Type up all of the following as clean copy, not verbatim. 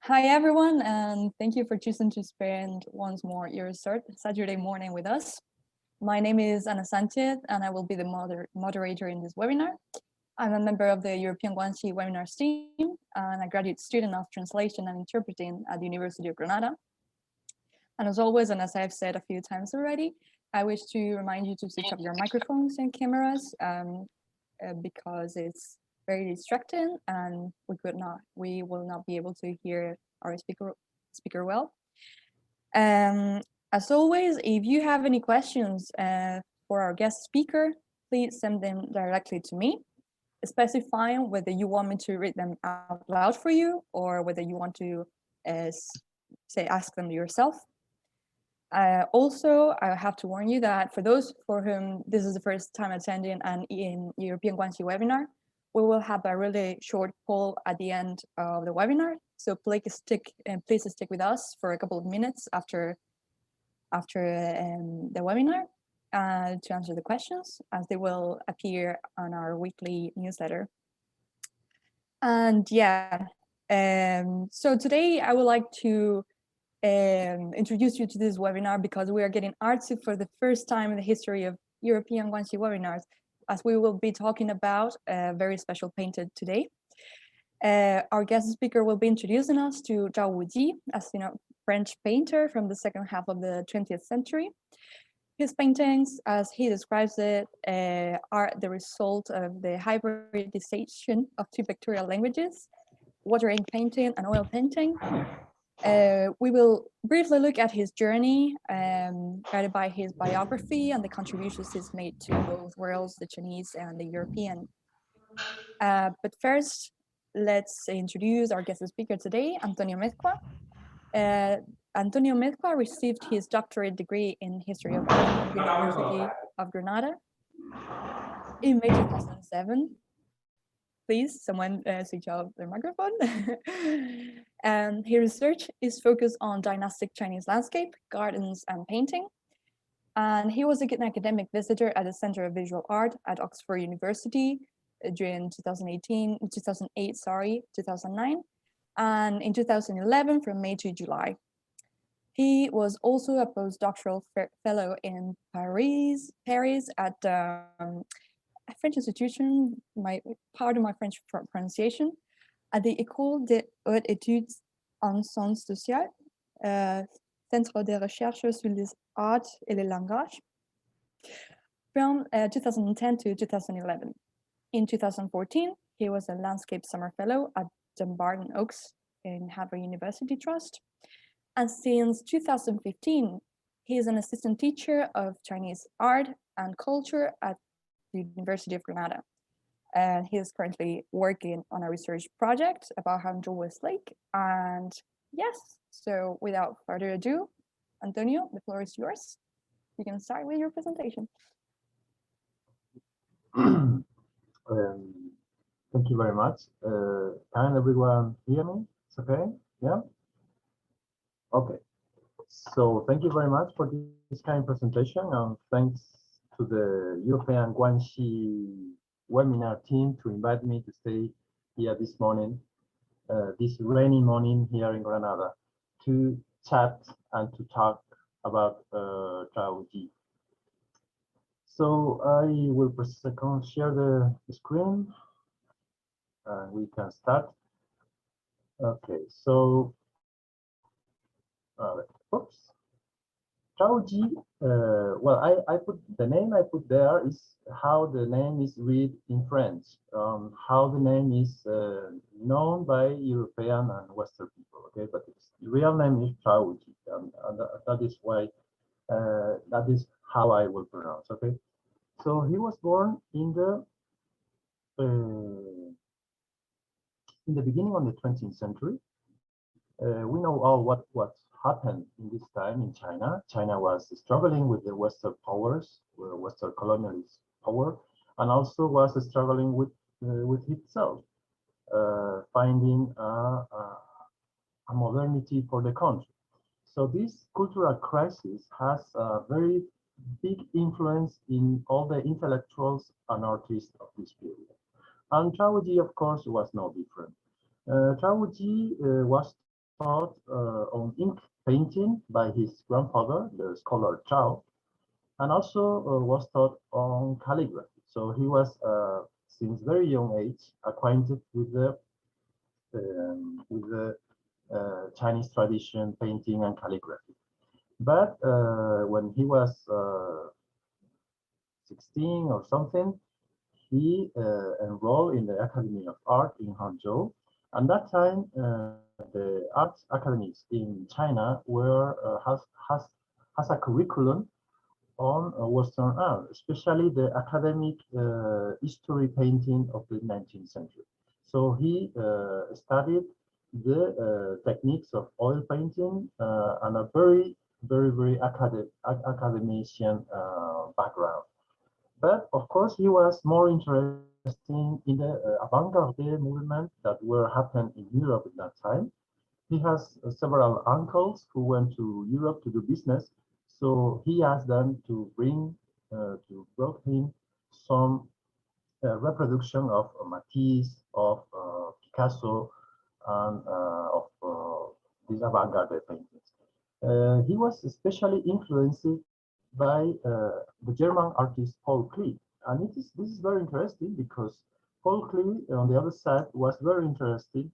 Hi, everyone, and thank you for choosing to spend once more your Saturday morning with us. My name is Ana Sanchez, and I will be the moderator in this webinar. I'm a member of the European Guanxi webinars team and a graduate student of translation and interpreting at the University of Granada. And as always, and as I've said a few times already, I wish to remind you to switch off your microphones and cameras because it's very distracting and we will not be able to hear our speaker well. As always, if you have any questions for our guest speaker, please send them directly to me, specifying whether you want me to read them out loud for you or whether you want to ask them yourself. Also, I have to warn you that for those for whom this is the first time attending an European Guanxi webinar, we will have a really short poll at the end of the webinar. So please stick with us for a couple of minutes after the webinar to answer the questions, as they will appear on our weekly newsletter. And yeah, so today I would like to introduce you to this webinar because we are getting artsy for the first time in the history of European Guanxi webinars, as we will be talking about a very special painting today. Our guest speaker will be introducing us to Zhao Wuji, a Sino-French painter from the second half of the 20th century. His paintings, as he describes it, are the result of the hybridization of two pictorial languages, water ink painting and oil painting. We will briefly look at his journey, guided by his biography and the contributions he's made to both worlds, the Chinese and the European. But first, let's introduce our guest speaker today, Antonio Mezcua. Antonio Mezcua received his doctorate degree in History of Art at the University of Granada in May 2007. Please, someone switch off their microphone. And his research is focused on dynastic Chinese landscape, gardens, and painting. And he was an academic visitor at the Center of Visual Art at Oxford University during 2008, 2009, and in 2011 from May to July. He was also a postdoctoral fellow in Paris at a French institution, pardon my French pronunciation, at the École des Hautes Études en Sciences Sociales, Centre de Recherche sur les Arts et les Langages, from 2010 to 2011. In 2014, he was a landscape summer fellow at Dumbarton Oaks in Harvard University Trust. And since 2015, he is an assistant teacher of Chinese art and culture at the University of Granada. And he is currently working on a research project about Hangzhou West Lake. And yes, so without further ado, Antonio, the floor is yours. You can start with your presentation. Thank you very much. Can everyone hear me? It's okay? Yeah? Okay. So thank you very much for this kind of presentation, and thanks to the European Guanxi webinar team to invite me to stay here this morning, this rainy morning here in Granada, to chat and to talk about Zhao Wuji. So I will share the screen and we can start. Okay, so oops. Zhao Wuji, well, I put the name I put there is how the name is read in French, how the name is known by European and Western people, okay? But its real name is Zhao Wuji, and that is why, that is how I will pronounce, okay? So he was born in the beginning of the 20th century. We know all what happened in this time in China. China was struggling with the Western powers, Western colonialist power, and also was struggling with itself, finding a modernity for the country. So this cultural crisis has a very big influence in all the intellectuals and artists of this period. And Zhao Wuji, of course, was no different. Zhao Wuji was taught on ink painting by his grandfather, the scholar Zhao, and also was taught on calligraphy. So he was, since very young age, acquainted with the Chinese tradition, painting and calligraphy. But when he was 16 or something, he enrolled in the Academy of Art in Hangzhou. And that time, the art academies in China were has a curriculum on Western art, especially the academic history painting of the 19th century. So he studied the techniques of oil painting and a very academician background. But of course, he was more interested in the avant-garde movement that were happening in Europe at that time. He has several uncles who went to Europe to do business, so he asked them to brought him some reproduction of Matisse, of Picasso, and of these avant-garde paintings. He was especially influenced by the German artist Paul Klee, and this is very interesting because Paul Klee, on the other side, was very interested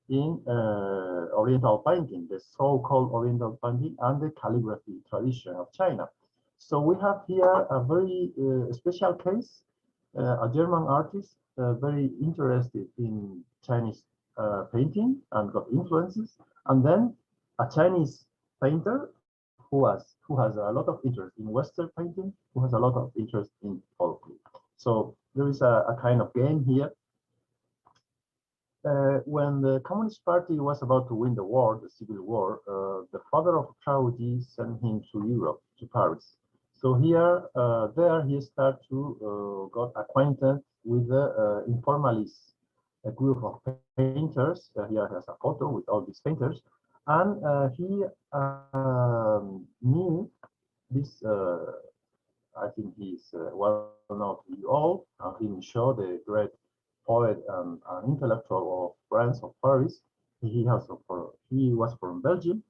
in Oriental painting, the so-called Oriental painting and the calligraphy tradition of China. So we have here a very special case, a German artist very interested in Chinese painting and got influences, and then a Chinese painter who has a lot of interest in Western painting, who has a lot of interest in folklore. So there is a kind of game here. When the Communist Party was about to win the war, the Civil War, the father of Zhao Wuji sent him to Europe, to Paris. So here, there he started to got acquainted with the informalists, a group of painters. Here has a photo with all these painters, and he knew this. I think he's well known to you all. He showed the great poet and intellectual of France, of Paris. He was from Belgium.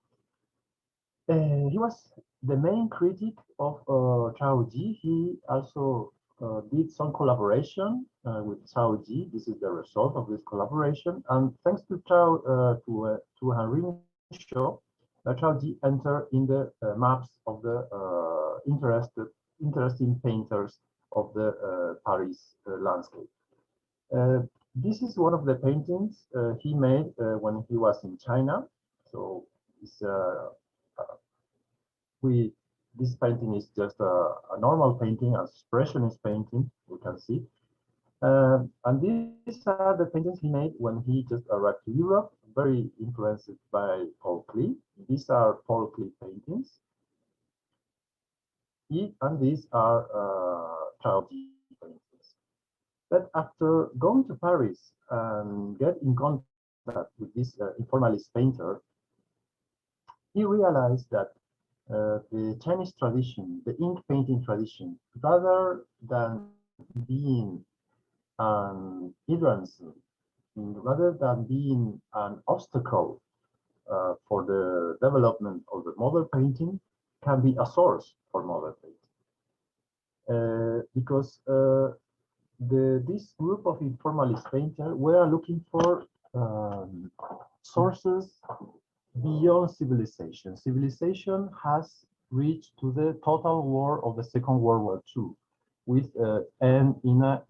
He was the main critic of Zhao Wuji. He also did some collaboration with Zhao Wuji. This is the result of this collaboration. And thanks to Henri Michaud, Zhao Wuji entered in the maps of the interesting painters of the Paris landscape. This is one of the paintings he made when he was in China. So it's, this painting is just a normal painting, an expressionist painting, we can see. And these are the paintings he made when he just arrived to Europe, very influenced by Paul Klee. These are Paul Klee paintings. And these are Zhao Wuji paintings. But after going to Paris and get in contact with this informalist painter, he realized that the Chinese tradition, the ink painting tradition, rather than being an hindrance, rather than being an obstacle for the development of the modern painting, can be a source for modern painting. Because this group of informalist painters were looking for sources beyond civilization. Civilization has reached to the total war of the Second World War II, with and in a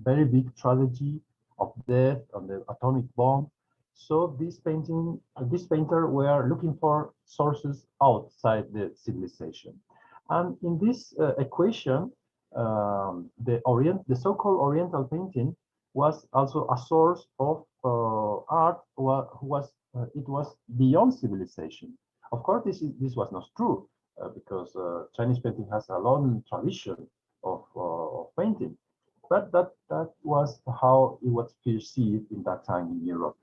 very big tragedy of death on the atomic bomb. So this painter were looking for sources outside the civilization, and in this equation, the so-called Oriental painting was also a source of art. It was beyond civilization. Of course, this was not true because Chinese painting has a long tradition of painting, but that was how it was perceived in that time in Europe.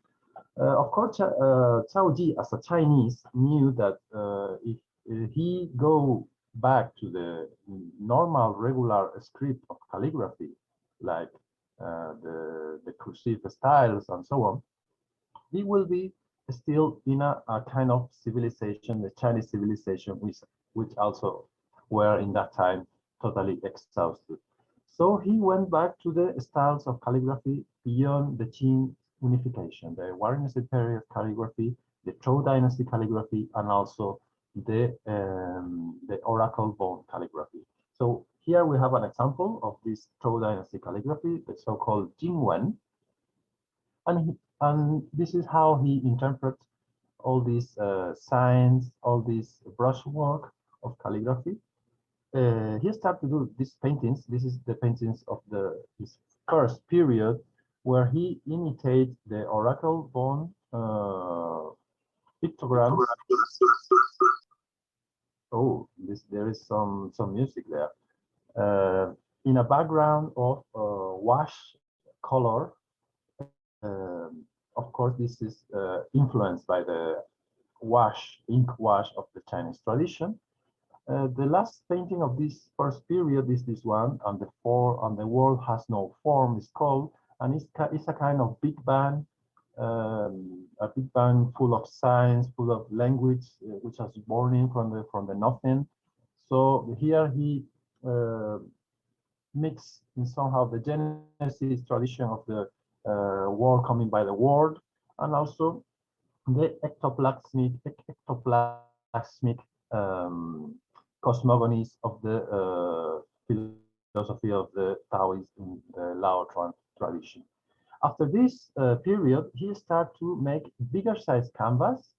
Of course, Zhao Wuji, as a Chinese, knew that if he go back to the normal, regular script of calligraphy, like the cursive styles and so on, it will be still in a kind of civilization, the Chinese civilization, which also were in that time totally exhausted. So he went back to the styles of calligraphy beyond the Qing unification, the Warring period calligraphy, the Zhou dynasty calligraphy, and also the oracle bone calligraphy. So here we have an example of this Zhou dynasty calligraphy, the so-called Jingwen, and this is how he interprets all these signs, all this brushwork of calligraphy. He started to do these paintings. This is the paintings of his first period, where he imitates the oracle bone pictograms. Oh, there is some music there. In a background of wash color. Of course, this is influenced by the ink wash of the Chinese tradition. The last painting of this first period is this one, and the world has no form is called, and it's a kind of big bang, full of science, full of language, which was born in from the nothing. So here he mixed in somehow the Genesis tradition of the world coming by the word, and also the ectoplasmic cosmogonies of the philosophy of the Taoist in the Lao tradition. After this period, he started to make bigger size canvas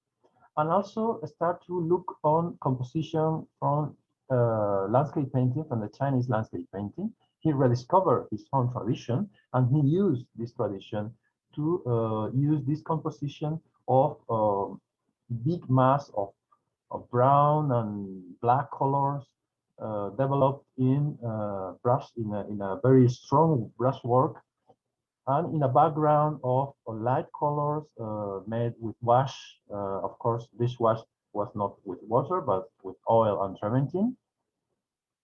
and also start to look on composition from landscape painting, from the Chinese landscape painting. He rediscovered his own tradition, and he used this tradition to use this composition of big mass of brown and black colors developed in in a very strong brushwork, and in a background of light colors made with wash. Of course, this wash was not with water, but with oil and turpentine,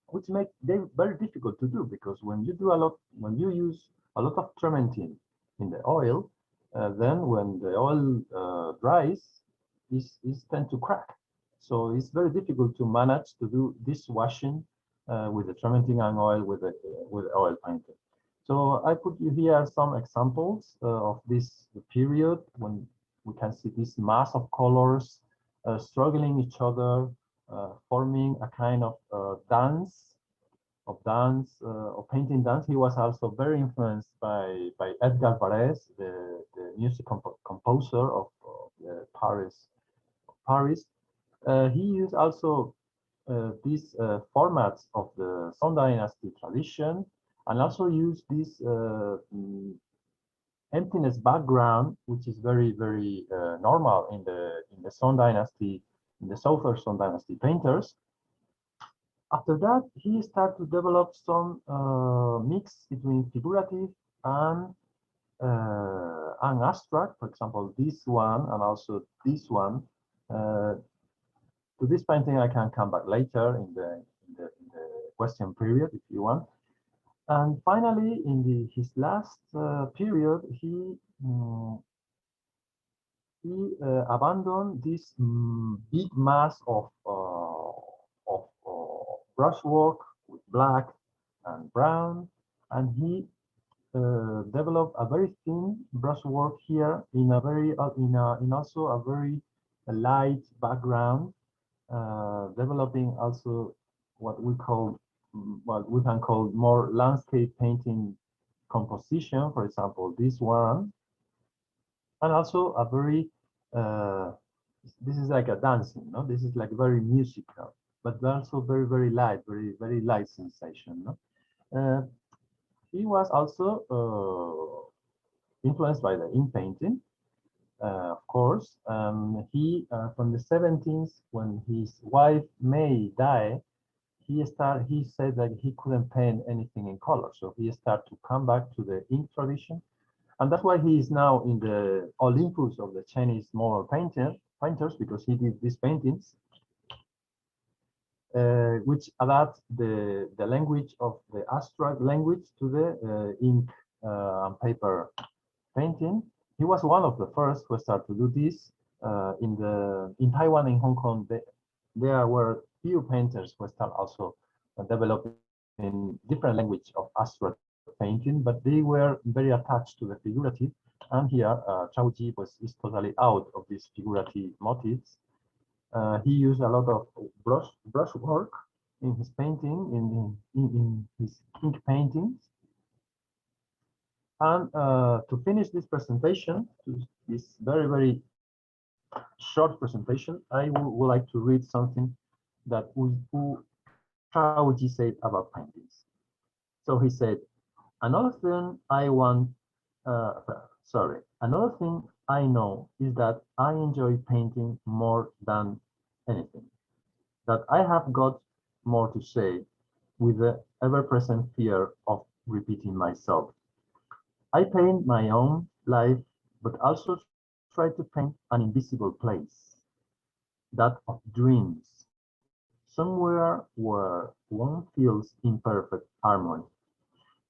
which make them very difficult to do, because when you use a lot of turpentine in the oil, then when the oil dries, it tend to crack. So it's very difficult to manage to do this washing with the turpentine and oil with the oil painting. So I put you here some examples of this period when we can see this mass of colors struggling each other, forming a kind of dance, of painting dance. He was also very influenced by Edgar Varèse, the music composer of Paris. He used also these formats of the Song Dynasty tradition, and also use this emptiness background, which is very normal in the Song Dynasty, in the Southern Song Dynasty painters. After that, he started to develop some mix between figurative and abstract. For example, this one and also this one. To this painting, I can come back later in the question period if you want. And finally, in his last period, he abandoned this big mass of brushwork with black and brown, and he developed a very thin brushwork here in a very in also a very light background, developing also what we can call more landscape painting composition. For example, this one, and also a very this is like a dancing, no? This is like very musical, but also very light, very light sensation, no? He was also influenced by the ink painting, of course. He from the 17th, when his wife May died, he said that he couldn't paint anything in color, so he started to come back to the ink tradition, and that's why he is now in the Olympus of the Chinese model painters, because he did these paintings, which adapt the language of the abstract language to the ink and paper painting. he was one of the first who started to do this. In Taiwan and Hong Kong, there were few painters who started also developing different language of abstract painting, but they were very attached to the figurative. And here, Zhao Wuji is totally out of these figurative motifs. He used a lot of brush work in his painting, in his ink paintings. And to finish this presentation, this very short presentation, I would like to read something that Zhao Wuji said about paintings. So he said, another thing I know is that I enjoy painting more than anything, that I have got more to say with the ever-present fear of repeating myself. I paint my own life, but also try to paint an invisible place, that of dreams, somewhere where one feels in perfect harmony,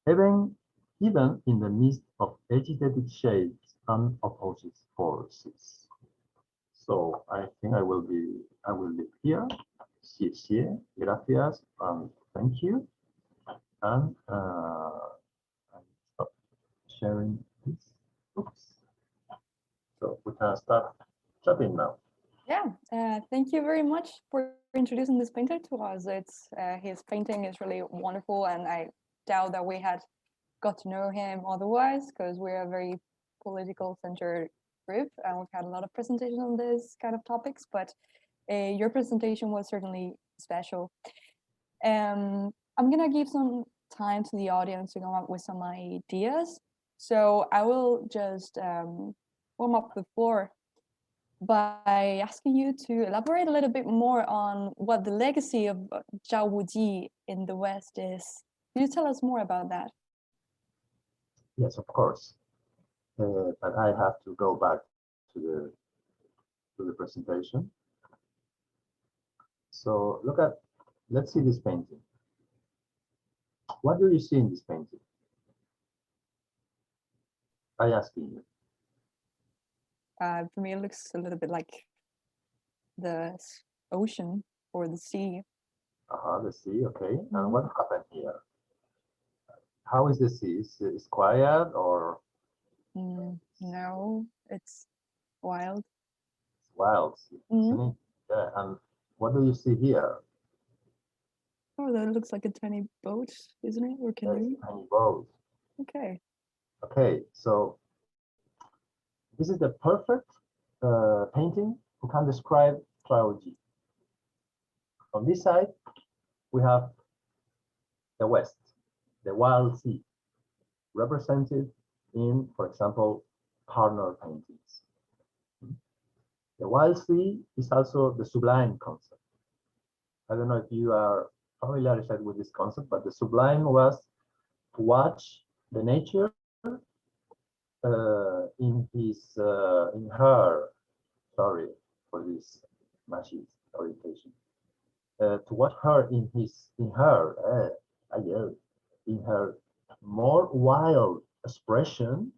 even in the midst of agitated shapes and opposite forces. So I think I will leave here. 谢谢, gracias, and thank you. And I stop sharing this. Oops. So we can start chatting now. Yeah, thank you very much for introducing this painter to us. It's his painting is really wonderful, and I doubt that we had got to know him otherwise, because we're a very political centered group and we've had a lot of presentations on this kind of topics, but your presentation was certainly special. I'm gonna give some time to the audience to come up with some ideas. So I will just warm up the floor by asking you to elaborate a little bit more on what the legacy of Zhao Wuji in the West is. Can you tell us more about that? Yes, of course. But I have to go back to the presentation. So let's see this painting. What do you see in this painting? I ask you. For me, it looks a little bit like the ocean or the sea. The sea, okay. And what happened here? How is the sea? Is quiet or? No, it's wild. It's wild sea, isn't it? Yeah. And what do you see here? Oh, that looks like a tiny boat, isn't it? Or canoe? Yes, tiny boat. Okay. Okay, so this is the perfect painting who can describe Zhao Wuji. On this side, we have the West, the wild sea, represented in, for example, partner paintings. The wild sea is also the sublime concept. I don't know if you are familiarized with this concept, but the sublime was to watch the nature in her, sorry for this machine orientation, to watch her in her more wild expression,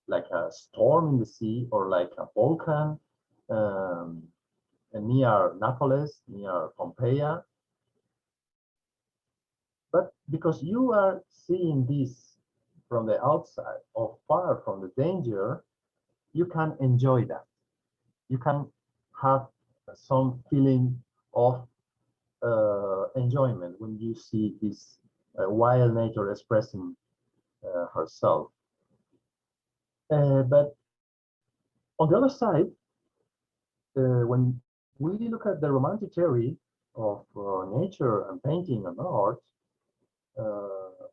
like a storm in the sea or like a volcano near Naples, near Pompeii. But because you are seeing this from the outside or far from the danger, you can enjoy that. You can have some feeling of enjoyment when you see this wild nature expressing herself. But on the other side, when we look at the romantic theory of nature and painting and art,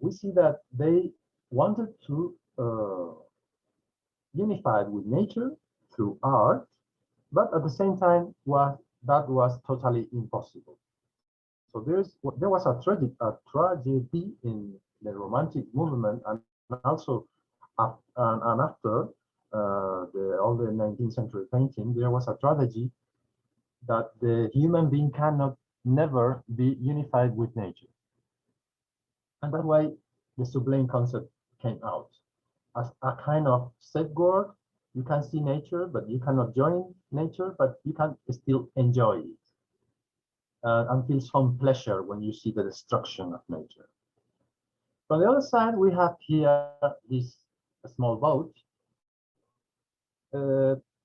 we see that they wanted to unify with nature through art, but at the same time that was totally impossible. So there was a tragedy in the romantic movement, and also and after all the 19th century painting, there was a tragedy that the human being cannot never be unified with nature. And that's why the sublime concept came out as a kind of safeguard You can see nature, but you cannot join nature, but you can still enjoy it and feel some pleasure when you see the destruction of nature. From the other side, we have here this small boat,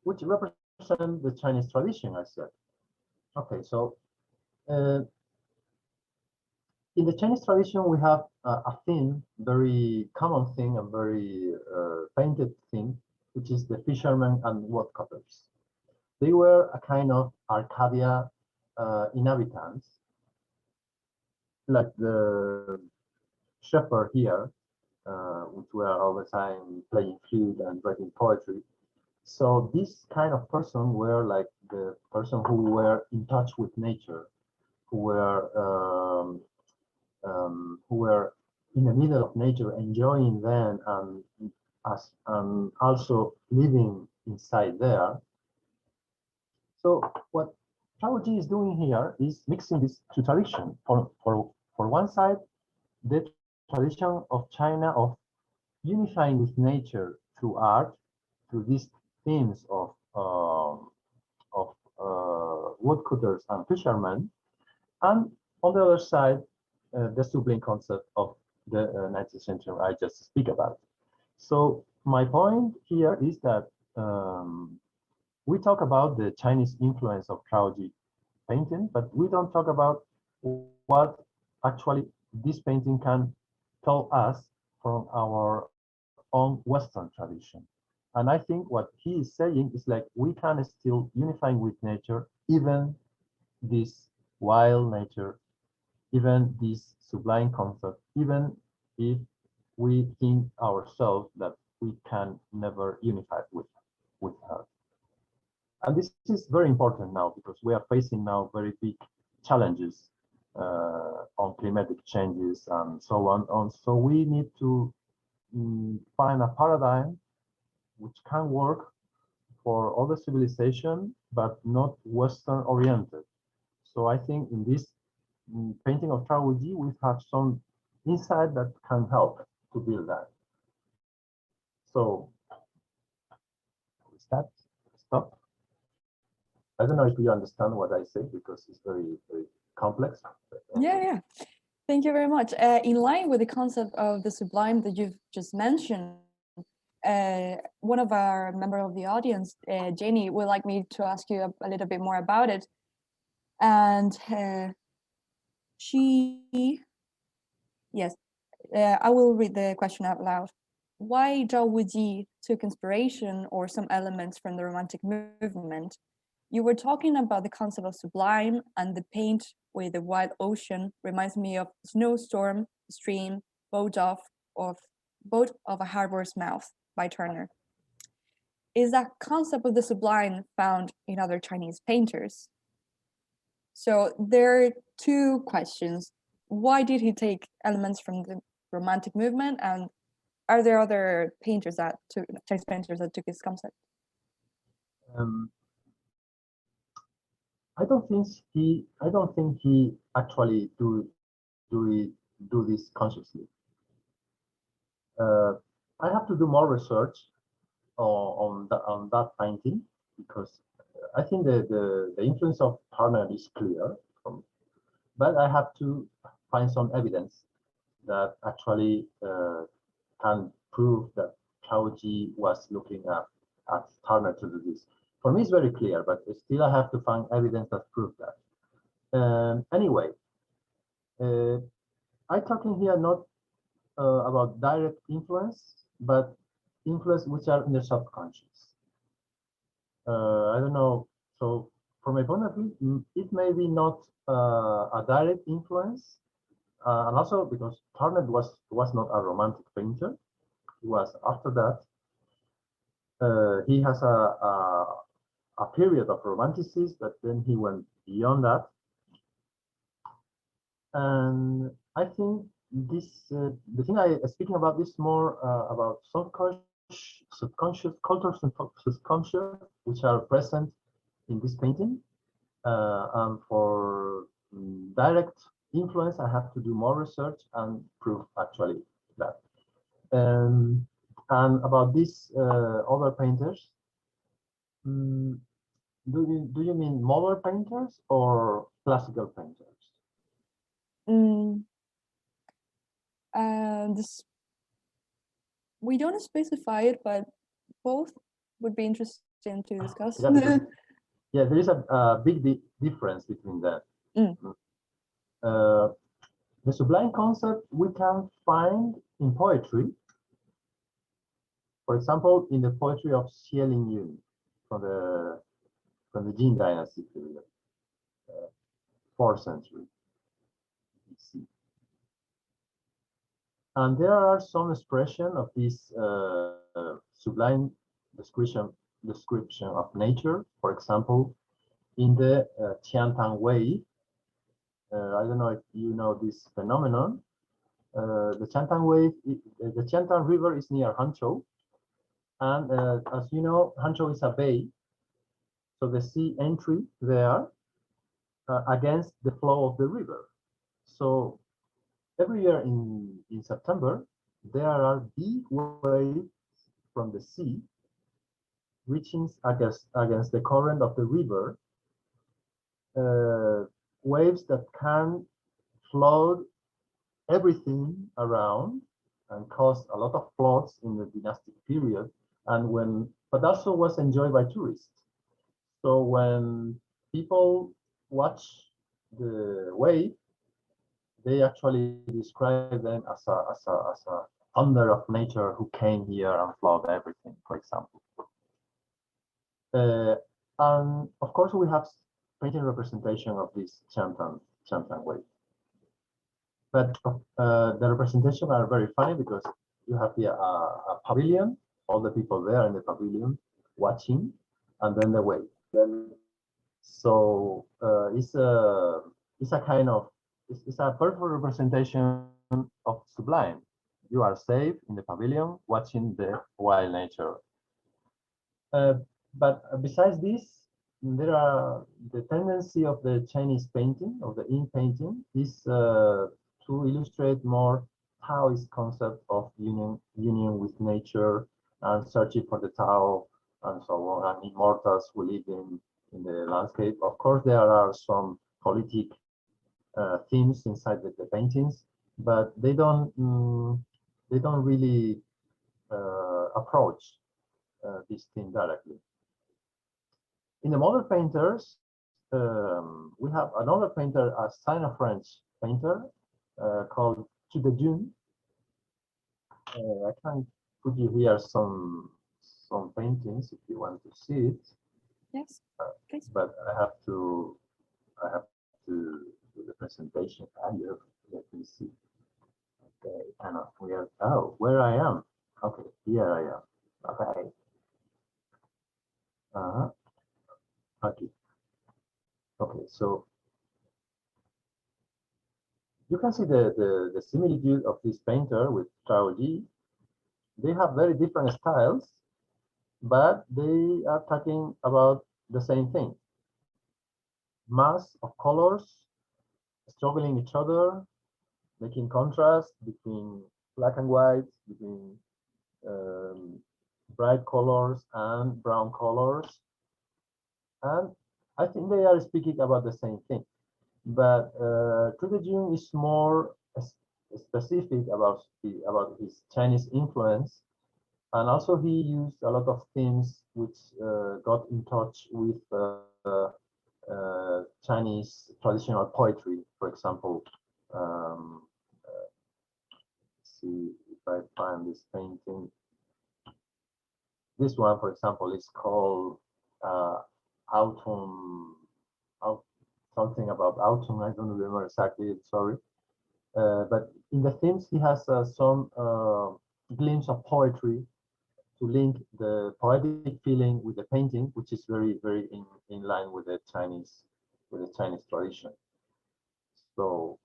which represents the Chinese tradition, I said. Okay, so in the Chinese tradition, we have a theme, very common thing, a very painted thing, which is the fishermen and woodcutters. They were a kind of Arcadia inhabitants, like the shepherd here, which were all the time playing flute and writing poetry. So this kind of person were like the person who were in touch with nature, who were in the middle of nature, enjoying them and also living inside there. So what Zhao Wuji is doing here is mixing these two traditions. For one side, the tradition of China of unifying with nature through art, through these themes of woodcutters and fishermen, and on the other side, the sublime concept of the 19th century I just speak about. So my point here is that we talk about the Chinese influence of Zhao painting, but we don't talk about what actually this painting can tell us from our own Western tradition. And I think what he is saying is like we can still unifying with nature, even this wild nature, even this sublime concept, even if we think ourselves that we can never unify with her. And this is very important now because we are facing now very big challenges on climatic changes and so on. So we need to find a paradigm which can work for all the civilization, but not Western oriented. So I think in this painting of Zhao Wuji, we have some insight that can help to build that. So stop. I don't know if you understand what I say because it's very, very complex. Yeah. Thank you very much. In line with the concept of the sublime that you've just mentioned, one of our member of the audience, Jenny, would like me to ask you a little bit more about it. And I will read the question out loud. Why Zhao Wuji took inspiration or some elements from the Romantic movement? You were talking about the concept of sublime, and the paint with the wide ocean reminds me of snowstorm, stream, boat of a harbor's mouth by Turner. Is that concept of the sublime found in other Chinese painters? So there are two questions. Why did he take elements from the Romantic movement, and are there other painters that took Chinese painters that took this concept? I don't think he actually do this consciously. I have to do more research on that painting because I think the influence of Turner is clear, but I have to find some evidence that actually can prove that Zhao Wuji was looking at Turner to do this. For me, it's very clear, but still I have to find evidence that proves that. Anyway, I'm talking here not about direct influence, but influence which are in the subconscious. I don't know. So from my point of view, it may be not a direct influence, and also because Turner was not a romantic painter. He was after that. He has a period of romanticism, but then he went beyond that. And I think this the thing I speaking about this more about subconscious cultures and subconscious which are present in this painting. And for direct influence, I have to do more research and prove actually that. And about these other painters, Mm, do you mean modern painters or classical painters? Mm, this, we don't specify it, but both would be interesting to discuss. Yeah, because there is a big difference between that. Mm. Uh, the sublime concept we can find in poetry, for example, in the poetry of Xie Lingyun from the Jin Dynasty period, 4th century BC. And there are some expression of this sublime description of nature. For example, in the Tiantang Wave, I don't know if you know this phenomenon. The Tiantang Wave, the Tiantang River is near Hangzhou, and as you know, Hangzhou is a bay, so the sea entry there against the flow of the river. So every year in September, there are big waves from the sea reaching against the current of the river, waves that can flood everything around and caused a lot of floods in the dynastic period, but also was enjoyed by tourists. So when people watch the wave, they actually describe them as a thunder of nature who came here and flooded everything, for example. And of course, we have painting representation of this Tiantang wave. But the representation are very funny because you have here a pavilion, all the people there in the pavilion watching, and then the wave. So it's a kind of it's a perfect representation of sublime. You are safe in the pavilion watching the wild nature. But besides this, there are the tendency of the Chinese painting, of the ink painting, is to illustrate more Taoist concept of union with nature and searching for the Tao and so on, and immortals who live in the landscape. Of course, there are some politic themes inside the paintings, but they don't really approach this theme directly. In the modern painters, we have another painter, a Sino-French painter called Zhao. I can put you here some paintings if you want to see it. Yes, please. But I have to do the presentation. Let me see. Okay, and where I am. Okay, here I am. Okay. Okay. Okay, so you can see the similitude of this painter with Zhao Wuji. They have very different styles, but they are talking about the same thing. Mass of colors struggling each other, making contrast between black and white, between bright colors and brown colors. And I think they are speaking about the same thing. But Zhao is more specific about his Chinese influence, and also he used a lot of themes which got in touch with Chinese traditional poetry. For example, see if I find this painting. This one, for example, is called Autumn. Something about autumn. I don't remember exactly. Sorry. But in the themes, he has some glimpse of poetry to link the poetic feeling with the painting, which is very, very in line with the Chinese tradition. So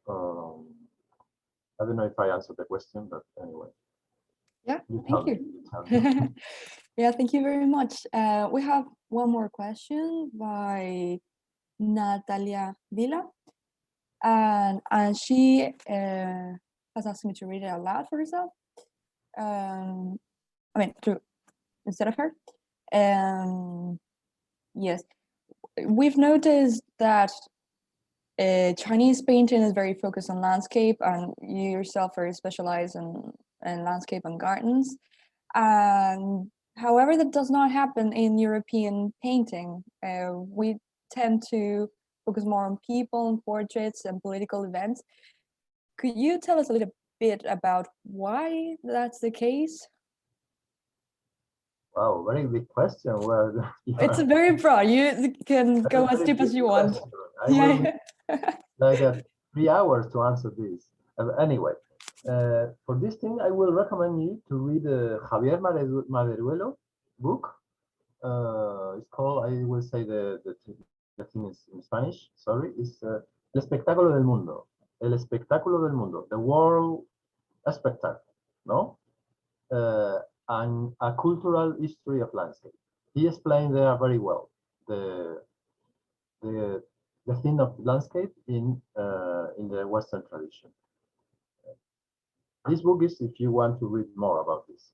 I don't know if I answered the question, but anyway. Yeah, thank you. Yeah, thank you very much. We have one more question by Natalia Villa, and she has asked me to read it out loud for herself. I mean, instead of her. Yes, we've noticed that Chinese painting is very focused on landscape, and you yourself are specialized in landscape and gardens. And however, that does not happen in European painting. We tend to focus more on people and portraits and political events. Could you tell us a little bit about why that's the case? Wow, very big question. Well, It's very broad. You can go as very deep as big you want. question. I will Yeah. need like 3 hours to answer this. Anyway, for this thing, I will recommend you to read Javier Maderuelo book. It's called, I will say the thing is in Spanish, sorry, it's El espectáculo del mundo. El espectáculo del mundo. The world spectacle, no? And a cultural history of landscape. He explained there very well the the the theme of landscape in the Western tradition. This book is if you want to read more about this.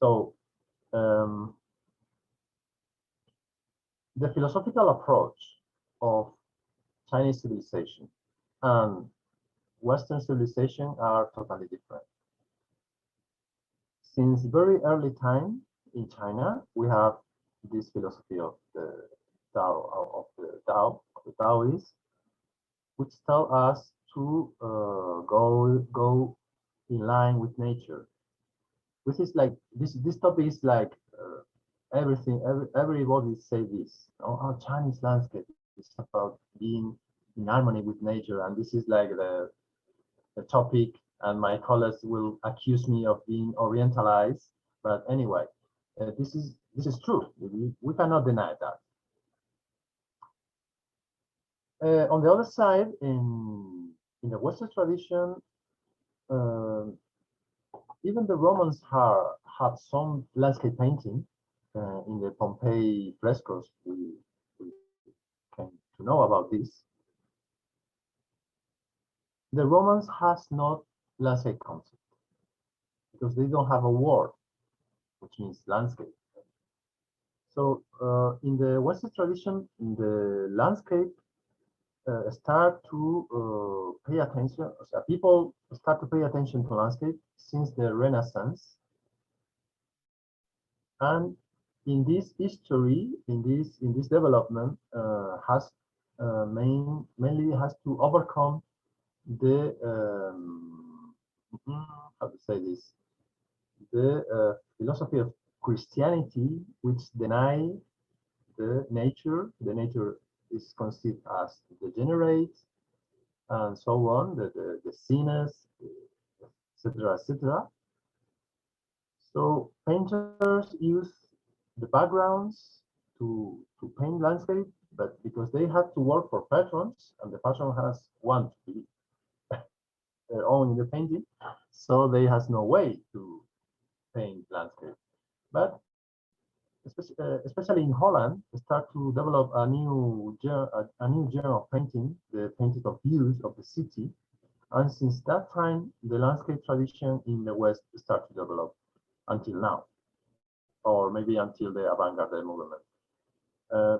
So the philosophical approach of Chinese civilization and Western civilization are totally different. Since very early time in China, we have this philosophy of the the Taoists, which tell us to go in line with nature. This is like this topic is like everything. Everybody say this. Oh, our Chinese landscape is about being in harmony with nature, and this is like the topic. And my colleagues will accuse me of being orientalized. But anyway, this is true. We cannot deny that. On the other side, in the Western tradition, um, even the Romans had some landscape painting in the Pompeii frescoes. We came to know about this. The Romans has not landscape concept because they don't have a word which means landscape. So in the Western tradition, the landscape start to pay attention. People start to pay attention to landscape since the Renaissance, and in this history, in this development, has mainly has to overcome the how to say this, the philosophy of Christianity, which deny the nature. The nature is conceived as degenerate, and so on, the sinners, etc., etc. So painters use the backgrounds to paint landscape, but because they have to work for patrons, and the patron has one to be their own in the painting, so they has no way to paint landscape. But especially in Holland, start to develop a new genre of painting, the painting of views of the city. And since that time, the landscape tradition in the West started to develop until now, or maybe until the avant-garde movement.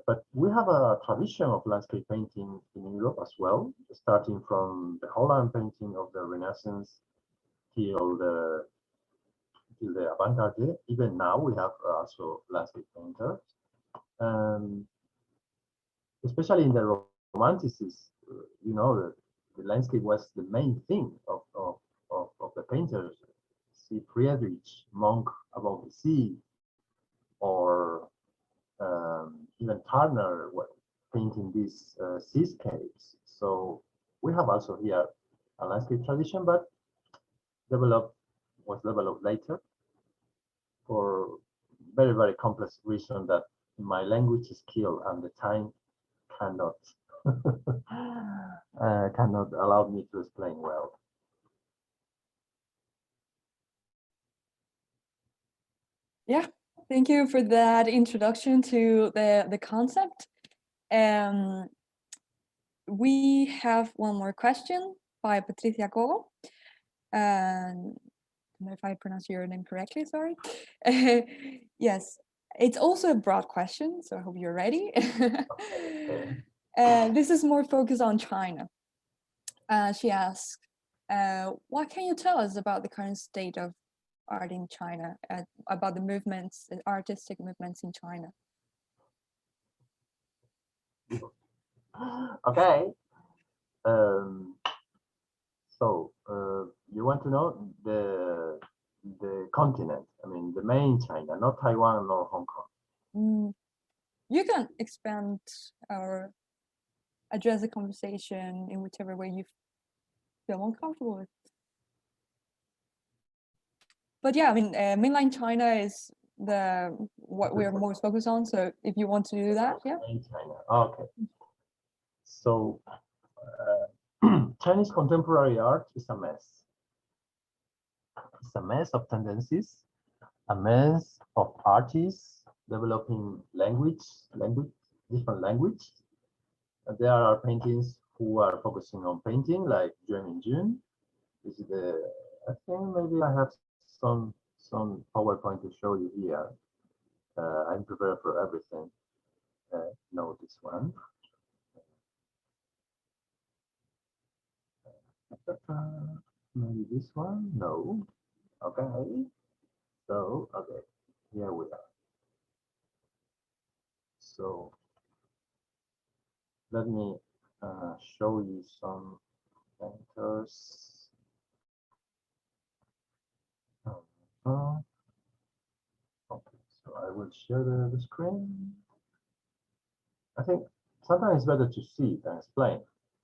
But we have a tradition of landscape painting in Europe as well, starting from the Holland painting of the Renaissance till the avant-garde. Even now, we have also landscape painters, especially in the Romanticism. You know, the landscape was the main thing of the painters. See Friedrich, Monk above the sea, or even Turner painting these seascapes. So we have also here a landscape tradition, but was developed later for very, very complex reason that my language skill and the time cannot cannot allow me to explain well. Yeah, thank you for that introduction to the concept. We have one more question by Patricia Cogo. And if I pronounce your name correctly, sorry. Yes. It's also a broad question, so I hope you're ready. Okay. This is more focused on China. She asked, what can you tell us about the current state of art in China, about the movements, the artistic movements in China? Okay. So you want to know the continent? I mean, the main China, not Taiwan nor Hong Kong. You can expand or address the conversation in whichever way you feel more comfortable with. But yeah, I mean, mainland China is what we're most focused on. So if you want to do that, yeah. Main China. Okay. So Chinese contemporary art is a mess. It's a mess of tendencies, a mess of artists developing different language. And there are paintings who are focusing on painting, like Juan in June. This is I think maybe I have some PowerPoint to show you here. I'm prepared for everything. No, this one. Maybe this one. No. Okay. So okay, here we are. So let me show you some painters. Okay, so I will share the screen. I think sometimes it's better to see than explain.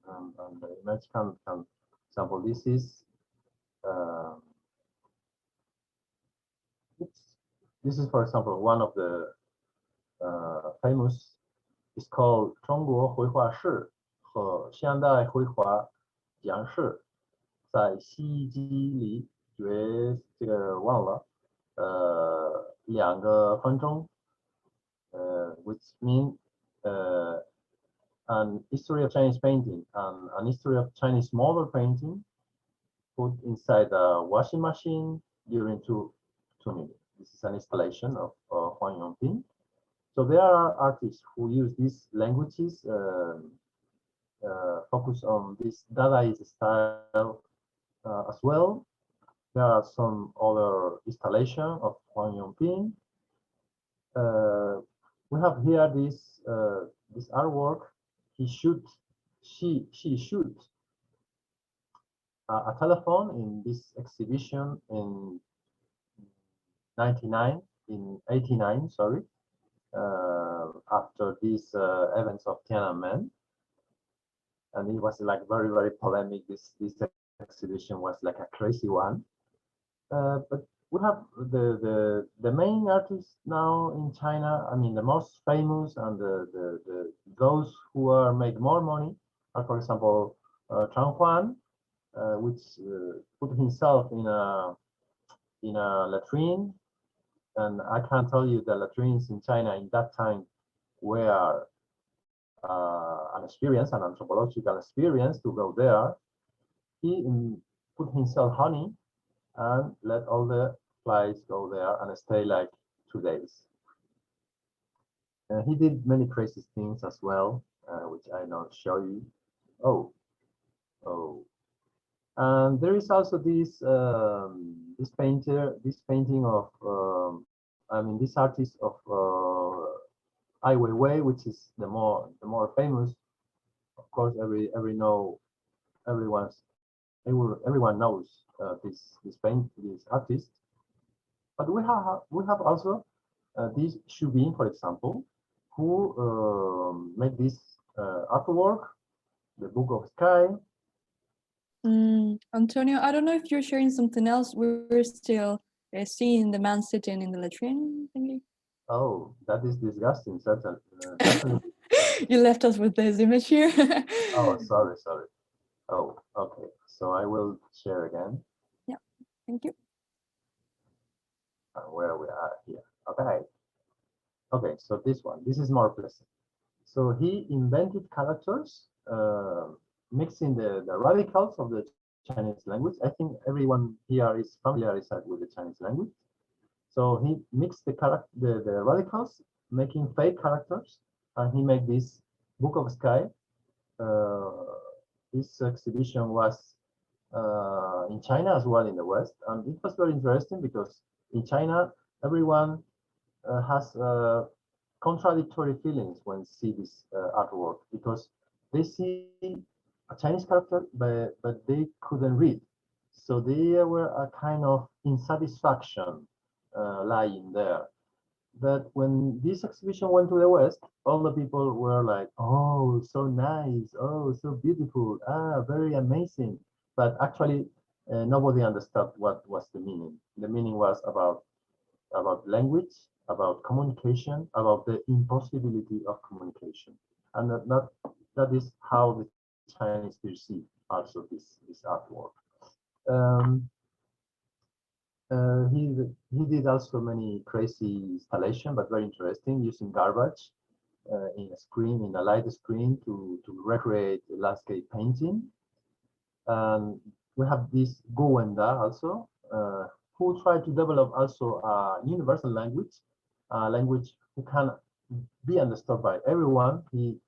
And the image can example, this is for example one of the famous. It's called 中国绘画史和现代绘画讲史，在西基里约这个忘了2个分钟，which mean an history of Chinese painting and an history of Chinese model painting put inside a washing machine during two minutes. This is an installation of Huang Yongping. So there are artists who use these languages, focus on this Dadaist style as well. There are some other installation of Huang Yongping. We have here this artwork. She shoots a telephone in this exhibition in 89, sorry. After these events of Tiananmen, and it was like very polemic. This exhibition was like a crazy one. But we have the main artists now in China. I mean, the most famous and those who make more money are, for example, Chang Huan, which put himself in a latrine. And I can tell you the latrines in China in that time were an experience, an anthropological experience to go there. He put himself honey and let all the flies go there and stay like 2 days. And he did many crazy things as well, which I not show you. Oh. And there is also this painting of this artist of Ai Weiwei, which is the more famous. Of course, everyone knows this artist. But we have also this Xu Bin, for example, who made this artwork, the Book of Sky. Antonio, I don't know if you're sharing something else. We're still seeing the man sitting in the latrine thingy. Oh, that is disgusting, certainly. Definitely. You left us with this image here. Oh, sorry. Oh, okay. So I will share again. Yeah, thank you. Where we are here. Okay, so this is more pleasant. So he invented characters, mixing the radicals of the Chinese language. I think everyone here is familiarized with the Chinese language. So he mixed the radicals, making fake characters, and he made this Book of Sky. This exhibition was in China as well in the West, and it was very interesting because in China everyone has contradictory feelings when see this artwork, because they see a Chinese character but they couldn't read, so they were a kind of insatisfaction lying there. But when this exhibition went to the West, all the people were like, "Oh, so nice! Oh, so beautiful! Ah, very amazing!" But actually, nobody understood what was the meaning. The meaning was about language, about communication, about the impossibility of communication, and that is how the Chinese perceive also this artwork. Um, he did also many crazy installation, but very interesting, using garbage in a light screen to recreate landscape painting. And we have this Gowenda also, who tried to develop also a universal language, a language who can be understood by everyone. He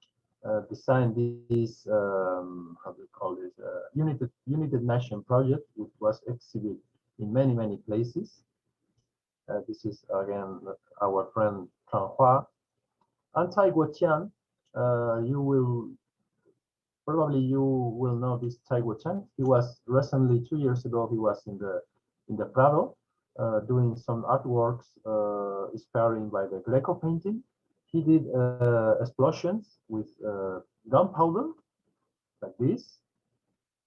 designed this how do you call this United Nation project, which was exhibited in many places. This is again our friend Tran Hua. And Tai Guoqian, you will know this Tai Guoqian. He was recently 2 years ago. He was in the Prado doing some artworks inspired by the Greco painting. He did explosions with gunpowder like this,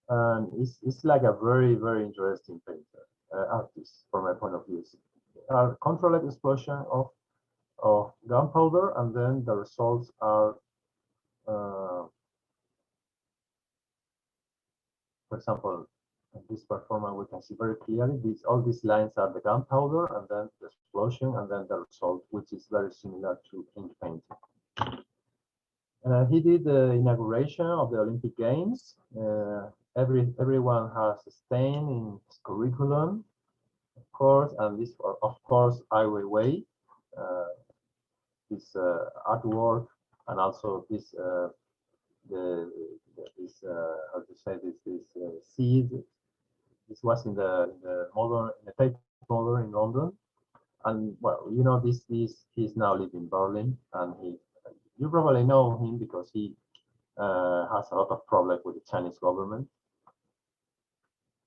and it's like a very interesting painter, artist from my point of view. A controlled explosion of gunpowder, and then the results are, for example, in this performance we can see very clearly all these lines are the gunpowder, and then the explosion, and then the result, which is very similar to ink painting. He did the inauguration of the Olympic Games. Everyone has a stain in his curriculum, of course, and this, of course, Ai Weiwei, this artwork, and also this how to say this seed. This was in the Tate Modern in London, and well, you know, he's now living in Berlin, and you probably know him because he has a lot of problems with the Chinese government.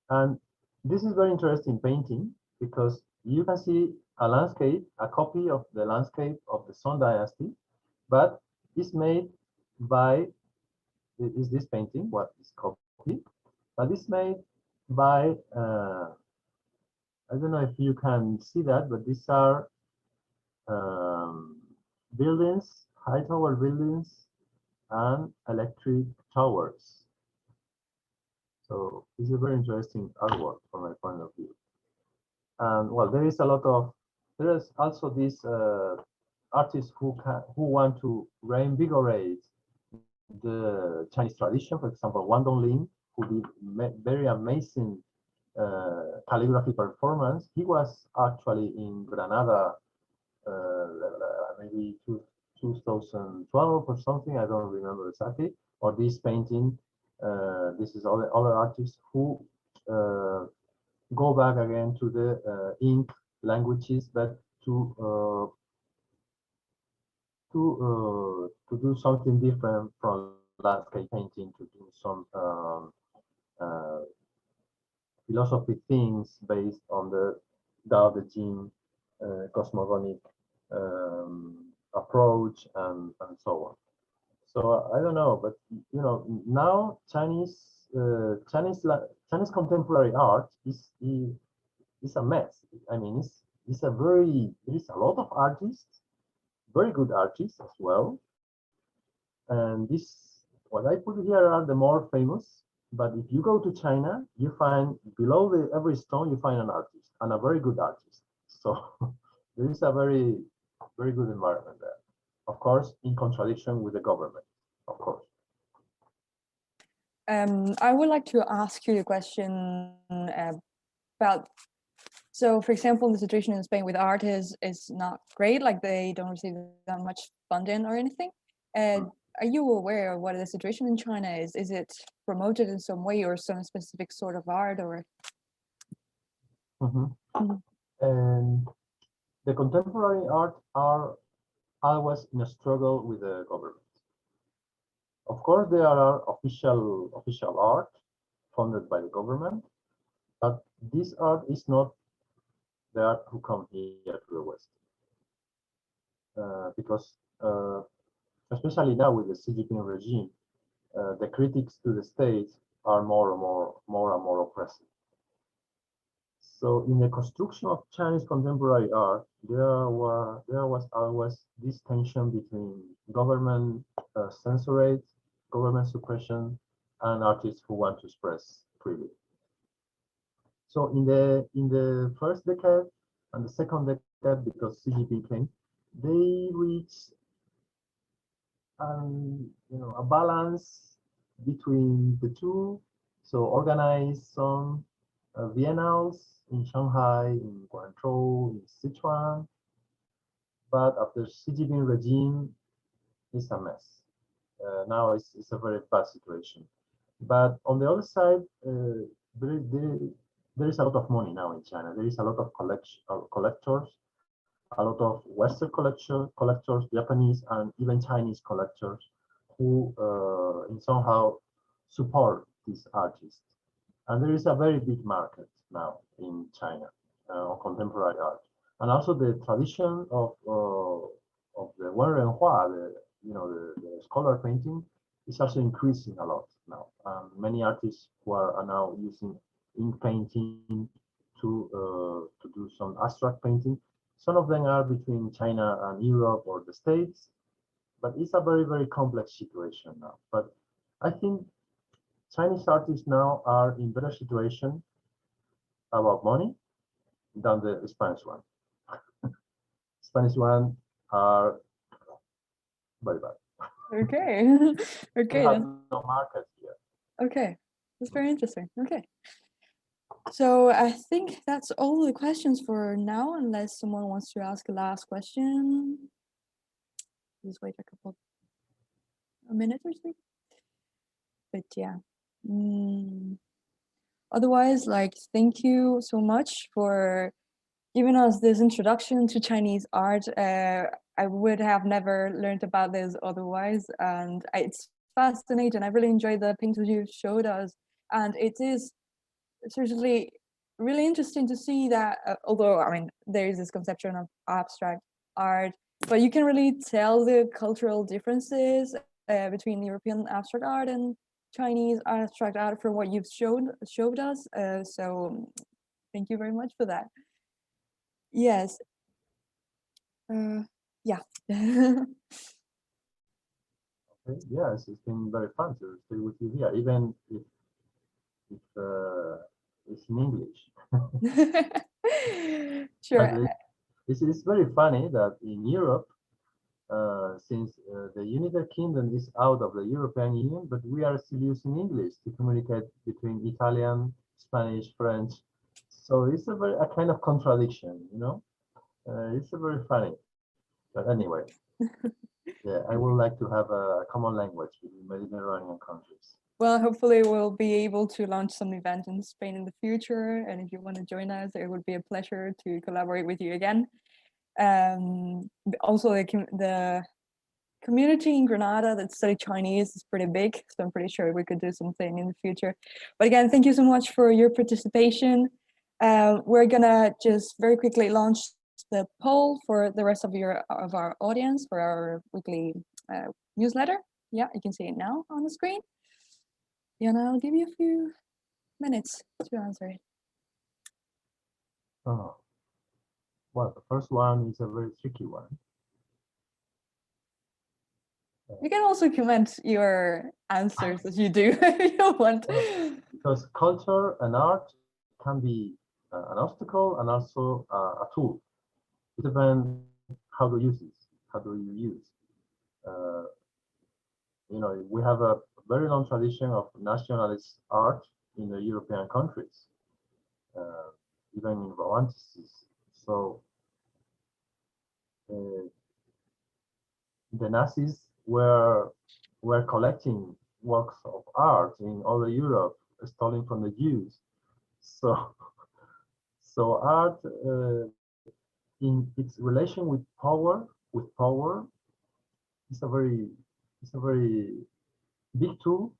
And this is very interesting painting because you can see a landscape, a copy of the landscape of the Song Dynasty, but it's made by, is this painting, what is copied, but it's made by, I don't know if you can see that, but these are buildings, high tower buildings, and electric towers. So it's a very interesting artwork from my point of view. And well, there is also these artists who want to reinvigorate the Chinese tradition. For example, Wang Donglin, who did very amazing calligraphy performance. He was actually in Granada maybe 2012 or something. I don't remember exactly. Or this painting. This is other artists who go back again to the ink languages, but to do something different from landscape painting, to do some philosophy things based on the Tao Te Ching cosmogonic approach and so on. So I don't know, but you know, now Chinese contemporary art is a mess. I mean, there is a lot of artists, very good artists as well, and what I put here are the more famous. But if you go to China, you find below every stone you find an artist, and a very good artist. So there is a very good environment there. Of course, in contradiction with the government, of course. I would like to ask you the question about So, for example, the situation in Spain with art is not great. Like they don't receive that much funding or anything. Are you aware of what the situation in China is? Is it promoted in some way or some specific sort of art or? And the contemporary art are always in a struggle with the government. Of course, there are official art funded by the government, but this art is not the art who come here to the West. Because especially now with the Xi Jinping regime, the critics to the state are more and more oppressive. So in the construction of Chinese contemporary art, there was always this tension between government censorate, government suppression, and artists who want to express freely. So in the first decade and the second decade, because Xi Jinping came, they reached a balance between the two. So organize some biennales in Shanghai, in Guangzhou, in Sichuan. But after Xi Jinping regime, it's a mess. Now it's a very bad situation. But on the other side, there is a lot of money now in China. There is a lot of collectors, a lot of Western collectors, Japanese and even Chinese collectors who in somehow support these artists. And there is a very big market now in China on contemporary art, and also the tradition of the Wenrenhua, the scholar painting, is also increasing a lot now. Many artists who are now using ink painting to do some abstract painting. Some of them are between China and Europe or the States, but it's a very, very complex situation now. But I think Chinese artists now are in better situation about money than the Spanish one. Spanish one are very bad. Okay. Okay. We have no market here. Okay. That's very interesting. Okay. So I think that's all the questions for now, unless someone wants to ask a last question. Just wait a minute or so. But yeah. Otherwise, like, thank you so much for giving us this introduction to Chinese art. I would have never learned about this otherwise, and it's fascinating. I really enjoyed the paintings you showed us, and it is certainly really interesting to see that, although, I mean, there is this conception of abstract art, but you can really tell the cultural differences between European abstract art and Chinese abstract art from what you've showed us. So thank you very much for that. Yes. Yeah. Okay. Yes, it's been very fun to stay with you here, even if it's in English. Sure. It's very funny that in Europe, since the United Kingdom is out of the European Union, but we are still using English to communicate between Italian, Spanish, French. So it's a kind of contradiction, you know. It's a very funny. But anyway, yeah, I would like to have a common language between Mediterranean countries. Well, hopefully we'll be able to launch some event in Spain in the future. And if you want to join us, it would be a pleasure to collaborate with you again. Also, the community in Granada that study Chinese is pretty big, so I'm pretty sure we could do something in the future. But again, thank you so much for your participation. We're gonna just very quickly launch the poll for the rest of our audience for our weekly newsletter. Yeah, you can see it now on the screen. Yeah, and I'll give you a few minutes to answer it. Oh. Well, the first one is a very tricky one. You can also comment your answers as you do if you want. Because culture and art can be an obstacle and also a tool. It depends how to use it. How do you use? We have a very long tradition of nationalist art in the European countries. even in Romanticism. So the Nazis were collecting works of art in all Europe, stolen from the Jews. So so art in its relation with power is a very big tool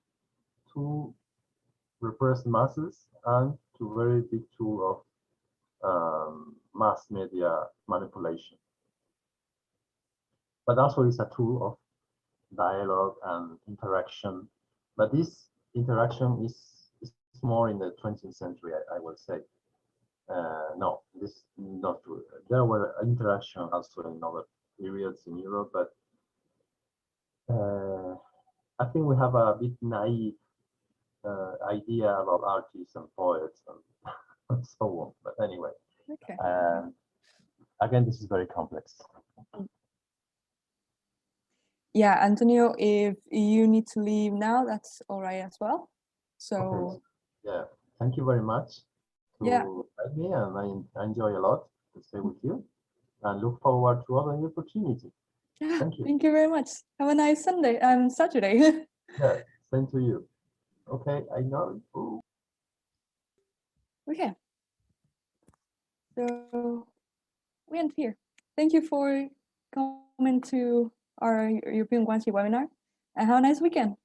to repress masses and to very big tool of mass media manipulation. But also it's a tool of dialogue and interaction. But this interaction is more in the 20th century, I will say. No, this is not true. There were interaction also in other periods in Europe, but I think we have a bit naive idea about artists and poets and so on. But anyway, Okay. Again, this is very complex. Yeah, Antonio, if you need to leave now, that's all right as well. So okay. Yeah, thank you very much to invite me, and I enjoy a lot to stay with you, and look forward to other opportunity. yeah, Thank you. thank you very much. Have a nice Sunday and Saturday. Yeah, same to you. Okay, I know. Ooh. Okay. So we end here. Thank you for coming to our European Guanxi webinar, and have a nice weekend.